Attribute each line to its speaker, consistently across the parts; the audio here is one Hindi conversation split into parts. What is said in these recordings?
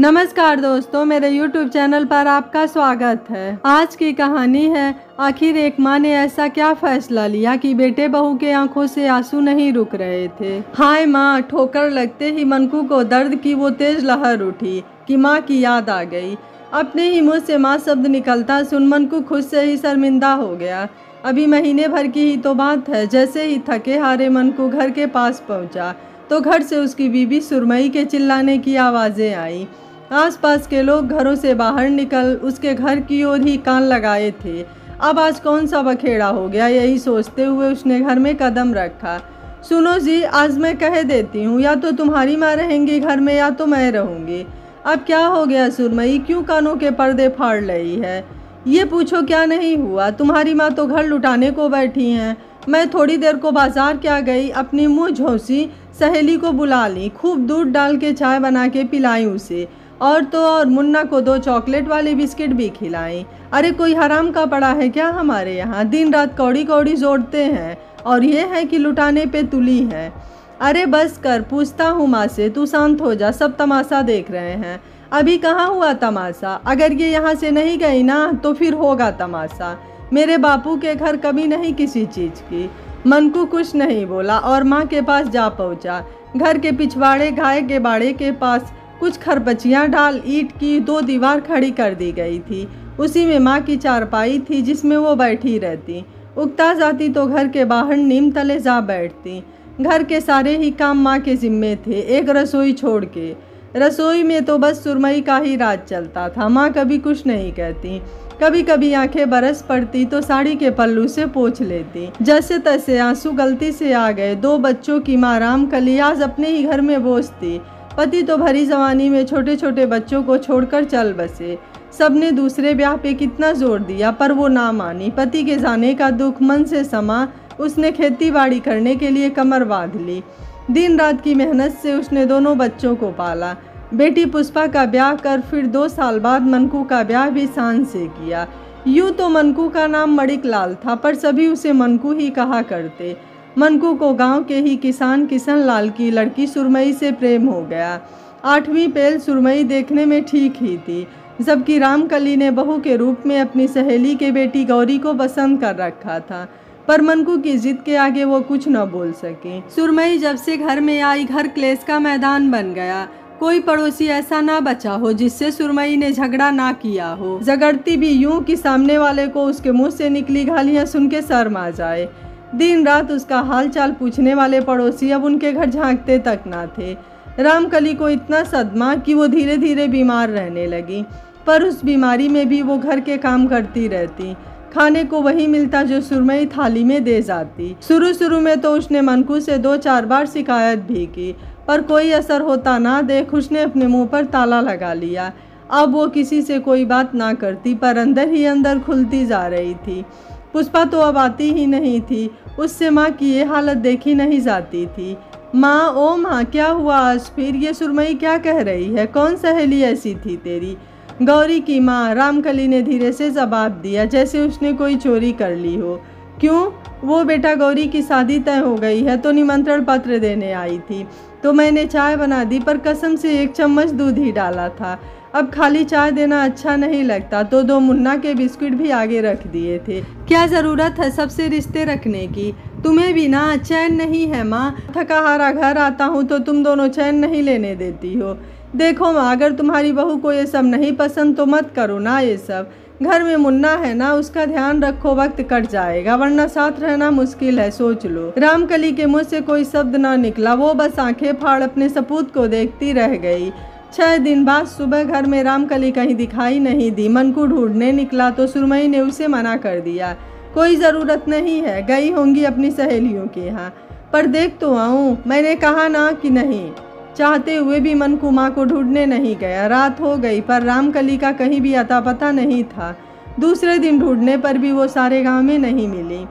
Speaker 1: नमस्कार दोस्तों, मेरे YouTube चैनल पर आपका स्वागत है। आज की कहानी है, आखिर एक माँ ने ऐसा क्या फैसला लिया कि बेटे बहू के आंखों से आंसू नहीं रुक रहे थे। हाय माँ, ठोकर लगते ही मनकू को दर्द की वो तेज लहर उठी कि माँ की याद आ गई। अपने ही मुँह से माँ शब्द निकलता सुन मनकू खुद से ही शर्मिंदा हो गया। अभी महीने भर की ही तो बात है। जैसे ही थके हारे मनकू घर के पास पहुँचा तो घर से उसकी बीबी सुरमई के चिल्लाने की आवाज़ें आई। आसपास के लोग घरों से बाहर निकल उसके घर की ओर ही कान लगाए थे। अब आज कौन सा बखेड़ा हो गया, यही सोचते हुए उसने घर में कदम रखा। सुनो जी, आज मैं कह देती हूँ, या तो तुम्हारी माँ रहेंगी घर में या तो मैं रहूँगी। अब क्या हो गया सुरमई, क्यों कानों के पर्दे फाड़ रही है? ये पूछो क्या नहीं हुआ, तुम्हारी माँ तो घर लुटाने को बैठी हैं। मैं थोड़ी देर को बाजार क्या गई, अपनी मुँह झोंसी सहेली को बुला ली, खूब दूध डाल के चाय बना के पिलाई उसे, और तो और मुन्ना को 2 चॉकलेट वाले बिस्किट भी खिलाई। अरे कोई हराम का पड़ा है क्या हमारे यहाँ? दिन रात कौड़ी कौड़ी जोड़ते हैं और ये है कि लुटाने पे तुली है। अरे बस कर, पूछता हूँ माँ से, तू शांत हो जा, सब तमाशा देख रहे हैं। अभी कहाँ हुआ तमाशा? अगर ये यहाँ से नहीं गई ना तो फिर होगा तमाशा। मेरे बापू के घर कभी नहीं किसी चीज़ की। मनकू कुछ नहीं बोला और माँ के पास जा पहुँचा। घर के पिछवाड़े गाय के बाड़े के पास कुछ खरपचियाँ डाल ईंट की 2 दीवार खड़ी कर दी गई थी। उसी में माँ की चारपाई थी जिसमें वो बैठी रहती। उगता जाती तो घर के बाहर नीम तले जा बैठती। घर के सारे ही काम माँ के जिम्मे थे, एक रसोई छोड़ के। रसोई में तो बस सुरमई का ही राज चलता था। माँ कभी कुछ नहीं कहती। कभी कभी आंखें बरस पड़ती तो साड़ी के पल्लू से पोंछ लेती। जैसे तैसे आंसू गलती से आ गए। 2 बच्चों की माँ रामकली आज अपने ही घर में बोझ थी। पति तो भरी जवानी में छोटे छोटे बच्चों को छोड़कर चल बसे। सबने दूसरे ब्याह पे कितना जोर दिया पर वो ना मानी। पति के जाने का दुख मन से समा, उसने खेती बाड़ी करने के लिए कमर बांध ली। दिन रात की मेहनत से उसने दोनों बच्चों को पाला। बेटी पुष्पा का ब्याह कर फिर 2 साल बाद मनकू का ब्याह भी शान से किया। यूँ तो मनकू का नाम मणिक लाल था पर सभी उसे मनकू ही कहा करते। मनकू को गांव के ही किसान किशन लाल की लड़की सुरमई से प्रेम हो गया। 8वीं पेल सुरमई देखने में ठीक ही थी, जबकि रामकली ने बहू के रूप में अपनी सहेली के बेटी गौरी को पसंद कर रखा था। पर मनकू की जिद के आगे वो कुछ न बोल सके। सुरमई जब से घर में आई, घर क्लेश का मैदान बन गया। कोई पड़ोसी ऐसा ना बचा हो जिससे सुरमई ने झगड़ा ना किया हो। झगड़ती भी यूं कि सामने वाले को उसके मुंह से निकली गालियां सुन के शर्म आ जाए। दिन रात उसका हालचाल पूछने वाले पड़ोसी अब उनके घर झांकते तक ना थे। रामकली को इतना सदमा कि वो धीरे धीरे बीमार रहने लगी, पर उस बीमारी में भी वो घर के काम करती रहती। खाने को वही मिलता जो सुरमई थाली में दे जाती। शुरू में तो उसने मनकू से 2-4 बार शिकायत भी की, पर कोई असर होता ना देख उसने अपने मुंह पर ताला लगा लिया। अब वो किसी से कोई बात ना करती, पर अंदर ही अंदर खुलती जा रही थी। पुष्पा तो अब आती ही नहीं थी, उससे माँ की ये हालत देखी नहीं जाती थी। माँ, ओ माँ, क्या हुआ आज फिर? ये सुरमई क्या कह रही है? कौन सहेली ऐसी थी तेरी? गौरी की माँ, रामकली ने धीरे से जवाब दिया, जैसे उसने कोई चोरी कर ली हो। क्यों? वो बेटा, गौरी की शादी तय हो गई है तो निमंत्रण पत्र देने आई थी, तो मैंने चाय बना दी, पर कसम से 1 चम्मच दूध ही डाला था। अब खाली चाय देना अच्छा नहीं लगता, तो 2 मुन्ना के बिस्कुट भी आगे रख दिए थे। क्या ज़रूरत है सबसे रिश्ते रखने की? तुम्हें भी ना चैन नहीं है माँ। थका हारा घर आता हूँ तो तुम दोनों चैन नहीं लेने देती हो। देखो माँ, अगर तुम्हारी बहू को ये सब नहीं पसंद तो मत करो ना ये सब। घर में मुन्ना है ना, उसका ध्यान रखो, वक्त कट जाएगा, वरना साथ रहना मुश्किल है, सोच लो। रामकली के मुँह से कोई शब्द ना निकला। वो बस आंखें फाड़ अपने सपूत को देखती रह गई। 6 दिन बाद सुबह घर में रामकली कहीं दिखाई नहीं दी। मनकू ढूंढने निकला तो सुरमई ने उसे मना कर दिया। कोई ज़रूरत नहीं है, गई होंगी अपनी सहेलियों के यहाँ। पर देख तो आऊँ, मैंने कहा ना कि नहीं। चाहते हुए भी मनकू माँ को ढूंढने नहीं गया। रात हो गई पर रामकली का कहीं भी अता पता नहीं था। दूसरे दिन ढूंढने पर भी वो सारे गांव में नहीं मिली।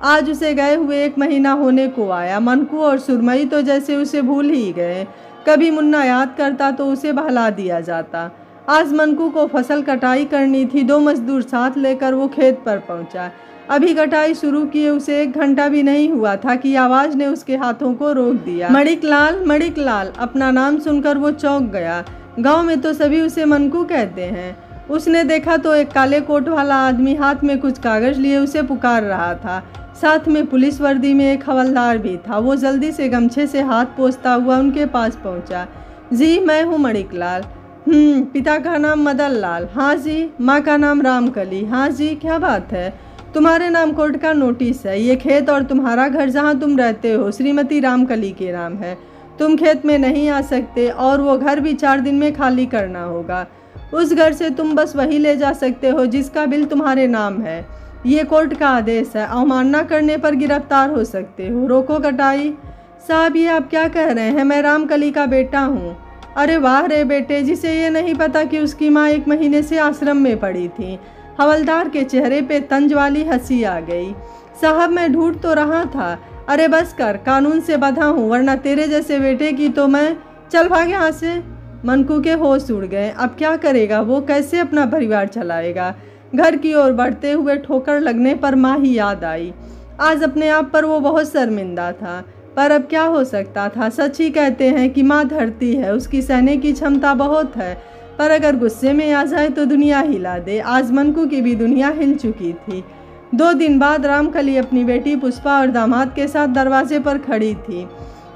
Speaker 1: आज उसे गए हुए 1 महीना होने को आया। मनकू और सुरमई तो जैसे उसे भूल ही गए। कभी मुन्ना याद करता तो उसे बहला दिया जाता। आज मनकू को फसल कटाई करनी थी। 2 मजदूर साथ लेकर वो खेत पर पहुंचा। अभी कटाई शुरू किए उसे 1 घंटा भी नहीं हुआ था कि आवाज ने उसके हाथों को रोक दिया। मणिक लाल, मणिक लाल। अपना नाम सुनकर वो चौंक गया। गांव में तो सभी उसे मनकू कहते हैं। उसने देखा तो एक काले कोट वाला आदमी हाथ में कुछ कागज लिए उसे पुकार रहा था। साथ में पुलिस वर्दी में एक हवलदार भी था। वो जल्दी से गमछे से हाथ पोंछता हुआ उनके पास पहुंचा। जी, मैं हूँ मणिकलाल। पिता का नाम मदन लाल। हाँ जी। माँ का नाम रामकली। हाँ जी। क्या बात है? तुम्हारे नाम कोर्ट का नोटिस है। ये खेत और तुम्हारा घर जहाँ तुम रहते हो श्रीमती रामकली के नाम है। तुम खेत में नहीं आ सकते और वो घर भी 4 दिन में खाली करना होगा। उस घर से तुम बस वही ले जा सकते हो जिसका बिल तुम्हारे नाम है। ये कोर्ट का आदेश है। अवमानना करने पर गिरफ्तार हो सकते हो। रोको कटाई। साहब, ये आप क्या कह रहे हैं? मैं रामकली का बेटा हूँ। अरे वाह रे बेटे, जिसे ये नहीं पता कि उसकी माँ 1 महीने से आश्रम में पड़ी थी। हवलदार के चेहरे पे तंज वाली हंसी आ गई। साहब, मैं ढूंढ तो रहा था। अरे बस कर, कानून से बंधा हूँ, वरना तेरे जैसे बेटे की तो मैं। चल भाग यहाँ से। मनकू के होश उड़ गए। अब क्या करेगा वो? कैसे अपना परिवार चलाएगा? घर की ओर बढ़ते हुए ठोकर लगने पर माँ ही याद आई। आज अपने आप पर वो बहुत शर्मिंदा था, पर अब क्या हो सकता था? सच ही कहते हैं कि माँ धरती है, उसकी सहने की क्षमता बहुत है, पर अगर गुस्से में आ जाए तो दुनिया हिला दे। आज मनकू की भी दुनिया हिल चुकी थी। 2 दिन बाद रामकली अपनी बेटी पुष्पा और दामाद के साथ दरवाजे पर खड़ी थी।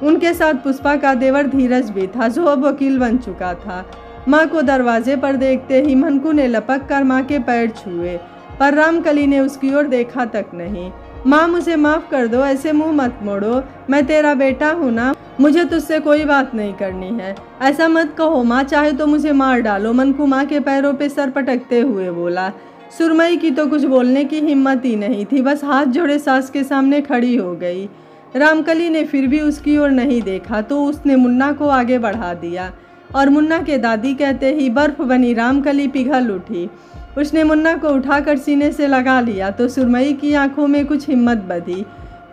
Speaker 1: उनके साथ पुष्पा का देवर धीरज भी था, जो अब वकील बन चुका था। माँ को दरवाजे पर देखते ही मनकू ने लपक कर माँ के पैर छुए, पर रामकली ने उसकी ओर देखा तक नहीं। माँ, मुझे माफ़ कर दो, ऐसे मुंह मत मोड़ो। मैं तेरा बेटा हूँ ना, मुझे तुझसे कोई बात नहीं करनी है। ऐसा मत कहो माँ, चाहे तो मुझे मार डालो। मनकू माँ के पैरों पे सर पटकते हुए बोला। सुरमई की तो कुछ बोलने की हिम्मत ही नहीं थी, बस हाथ जोड़े सास के सामने खड़ी हो गई। रामकली ने फिर भी उसकी ओर नहीं देखा तो उसने मुन्ना को आगे बढ़ा दिया और मुन्ना के दादी कहते ही बर्फ बनी रामकली पिघल उठी। उसने मुन्ना को उठाकर सीने से लगा लिया तो सुरमई की आंखों में कुछ हिम्मत बधी।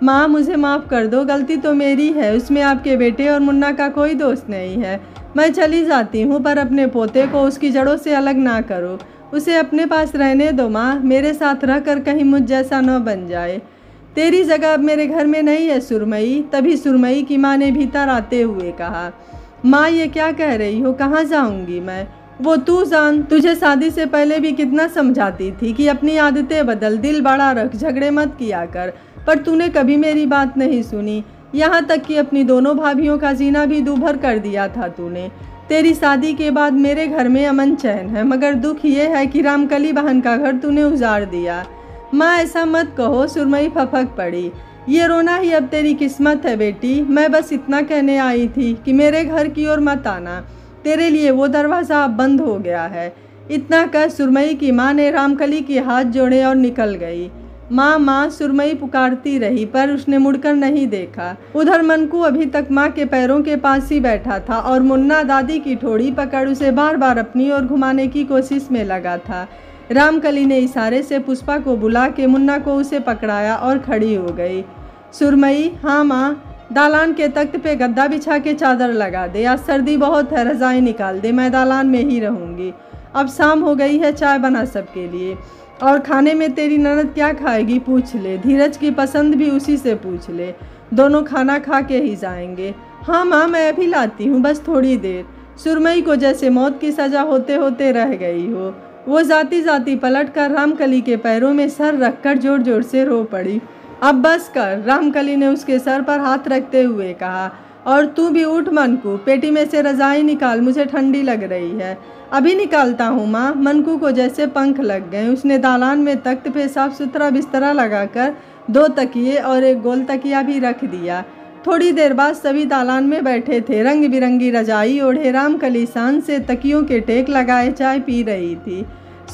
Speaker 1: माँ, मुझे माफ़ कर दो, गलती तो मेरी है, उसमें आपके बेटे और मुन्ना का कोई दोष नहीं है। मैं चली जाती हूँ, पर अपने पोते को उसकी जड़ों से अलग ना करो। उसे अपने पास रहने दो माँ, मेरे साथ रहकर कहीं मुझ जैसा न बन जाए। तेरी जगह अब मेरे घर में नहीं है सुरमई। तभी सुरमई की माँ ने भीतर आते हुए कहा। माँ, ये क्या कह रही हो? कहाँ जाऊँगी मैं? वो तू जान। तुझे शादी से पहले भी कितना समझाती थी कि अपनी आदतें बदल, दिल बड़ा रख, झगड़े मत किया कर, पर तूने कभी मेरी बात नहीं सुनी। यहाँ तक कि अपनी दोनों भाभियों का जीना भी दूभर कर दिया था तूने। तेरी शादी के बाद मेरे घर में अमन चैन है, मगर दुख ये है कि रामकली बहन का घर तूने उजाड़ दिया। माँ, ऐसा मत कहो। सुरमई फपक पड़ी। ये रोना ही अब तेरी किस्मत है बेटी। मैं बस इतना कहने आई थी कि मेरे घर की ओर मत आना। तेरे लिए वो दरवाज़ा अब बंद हो गया है। इतना कह सुरमई की माँ ने रामकली के हाथ जोड़े और निकल गई। माँ, माँ, सुरमई पुकारती रही, पर उसने मुड़कर नहीं देखा। उधर मनकू अभी तक माँ के पैरों के पास ही बैठा था और मुन्ना दादी की ठोड़ी पकड़ उसे बार बार अपनी ओर घुमाने की कोशिश में लगा था। रामकली ने इशारे से पुष्पा को बुला के मुन्ना को उसे पकड़ाया और खड़ी हो गई। सुरमई, हाँ माँ। दालान के तख्त पे गद्दा बिछा के चादर लगा दे। आज सर्दी बहुत है, रजाई निकाल दे, मैं दालान में ही रहूँगी। अब शाम हो गई है, चाय बना सबके लिए। और खाने में तेरी ननद क्या खाएगी पूछ ले। धीरज की पसंद भी उसी से पूछ ले। दोनों खाना खा के ही जाएंगे। हाँ माँ, मैं अभी लाती हूँ, बस थोड़ी देर। सुरमई को जैसे मौत की सज़ा होते होते रह गई हो। वो जाती जाती पलट कर रामकली के पैरों में सर रखकर जोर जोर से रो पड़ी। अब बस कर, रामकली ने उसके सर पर हाथ रखते हुए कहा। और तू भी उठ मनकू, पेटी में से रजाई निकाल, मुझे ठंडी लग रही है। अभी निकालता हूँ माँ। मनकू को जैसे पंख लग गए। उसने दालान में तख्त पे साफ सुथरा बिस्तरा लगाकर 2 तकिए और एक गोल तकिया भी रख दिया। थोड़ी देर बाद सभी दालान में बैठे थे। रंग बिरंगी रजाई ओढ़े रामकली शान से तकियों के टेक लगाए चाय पी रही थी।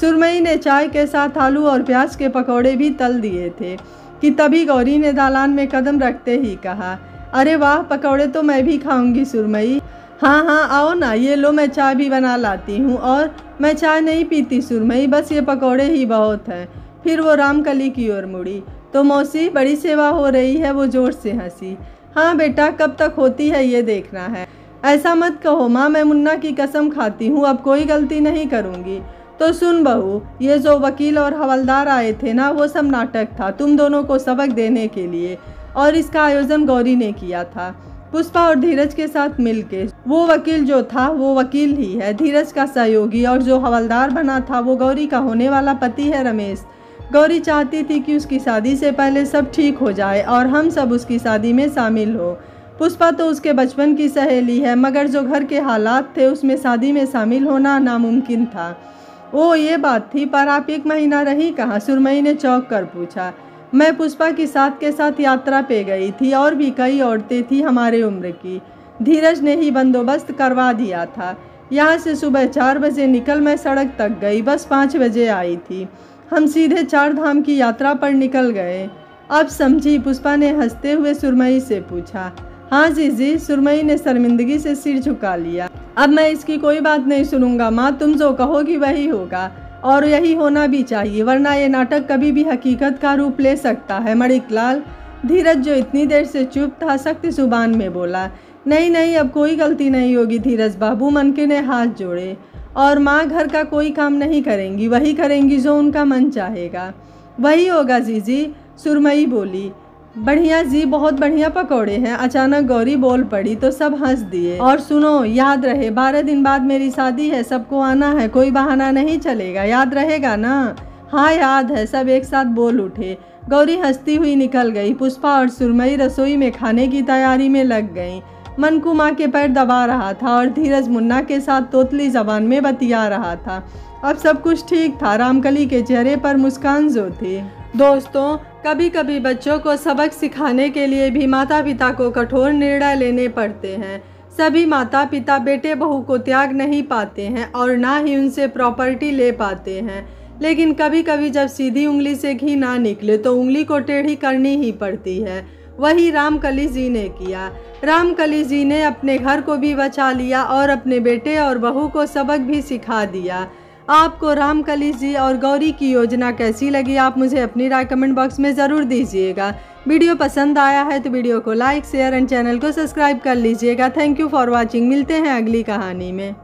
Speaker 1: सुरमई ने चाय के साथ आलू और प्याज के पकौड़े भी तल दिए थे कि तभी गौरी ने दालान में कदम रखते ही कहा, अरे वाह, पकौड़े तो मैं भी खाऊंगी सुरमई। हाँ हाँ, आओ ना, ये लो, मैं चाय भी बना लाती हूँ। और मैं चाय नहीं पीती सुरमई, बस ये पकौड़े ही बहुत हैं। फिर वो रामकली की ओर मुड़ी। तो मौसी, बड़ी सेवा हो रही है। वो जोर से हंसी। हाँ बेटा, कब तक होती है ये देखना है। ऐसा मत कहो माँ, मैं मुन्ना की कसम खाती हूँ अब कोई गलती नहीं करूँगी। तो सुन बहू, ये जो वकील और हवलदार आए थे ना, वो सब नाटक था, तुम दोनों को सबक देने के लिए, और इसका आयोजन गौरी ने किया था। पुष्पा और धीरज के साथ मिलके वो वकील जो था वो वकील ही है, धीरज का सहयोगी, और जो हवलदार बना था वो गौरी का होने वाला पति है रमेश। गौरी चाहती थी कि उसकी शादी से पहले सब ठीक हो जाए और हम सब उसकी शादी में शामिल हो। पुष्पा तो उसके बचपन की सहेली है, मगर जो घर के हालात थे उसमें शादी में शामिल होना नामुमकिन था। ओ ये बात थी, पर आप 1 महीना रही कहाँ? सुरमई ने चौंक कर पूछा। मैं पुष्पा के साथ यात्रा पे गई थी, और भी कई औरतें थी हमारे उम्र की। धीरज ने ही बंदोबस्त करवा दिया था। यहाँ से सुबह 4 बजे निकल मैं सड़क तक गई, बस 5 बजे आई थी। हम सीधे 4 धाम की यात्रा पर निकल गए। अब समझी? पुष्पा ने हंसते हुए सुरमई से पूछा। हाँ जीजी, सुरमई ने शर्मिंदगी से सिर झुका लिया। अब मैं इसकी कोई बात नहीं सुनूंगा माँ, तुम जो कहोगी वही होगा, और यही होना भी चाहिए, वरना ये नाटक कभी भी हकीकत का रूप ले सकता है। मणिकलाल, धीरज जो इतनी देर से चुप था सख्त जुबान में बोला। नहीं नहीं, अब कोई गलती नहीं होगी धीरज बाबू, मनके ने हाथ जोड़े। और माँ घर का कोई काम नहीं करेंगी, वही करेंगी जो उनका मन चाहेगा। वही होगा जीजी, सुरमई बोली। बढ़िया जी, बहुत बढ़िया पकौड़े हैं। अचानक गौरी बोल पड़ी तो सब हंस दिए। और सुनो, याद रहे 12 दिन बाद मेरी शादी है, सबको आना है, कोई बहाना नहीं चलेगा, याद रहेगा ना? हाँ याद है, सब एक साथ बोल उठे। गौरी हंसती हुई निकल गई। पुष्पा और सुरमई रसोई में खाने की तैयारी में लग गईं। मनकू माँ के पैर दबा रहा था और धीरज मुन्ना के साथ तोतली जबान में बतिया रहा था। अब सब कुछ ठीक था। रामकली के चेहरे पर मुस्कान जो थी। दोस्तों, कभी कभी बच्चों को सबक सिखाने के लिए भी माता पिता को कठोर निर्णय लेने पड़ते हैं। सभी माता पिता बेटे बहू को त्याग नहीं पाते हैं और ना ही उनसे प्रॉपर्टी ले पाते हैं, लेकिन कभी कभी जब सीधी उंगली से घी ना निकले तो उंगली को टेढ़ी करनी ही पड़ती है। वही रामकली जी ने किया। रामकली जी ने अपने घर को भी बचा लिया और अपने बेटे और बहू को सबक भी सिखा दिया। आपको रामकली जी और गौरी की योजना कैसी लगी? आप मुझे अपनी राय कमेंट बॉक्स में ज़रूर दीजिएगा। वीडियो पसंद आया है तो वीडियो को लाइक, शेयर एंड चैनल को सब्सक्राइब कर लीजिएगा। Thank you for watching. मिलते हैं अगली कहानी में।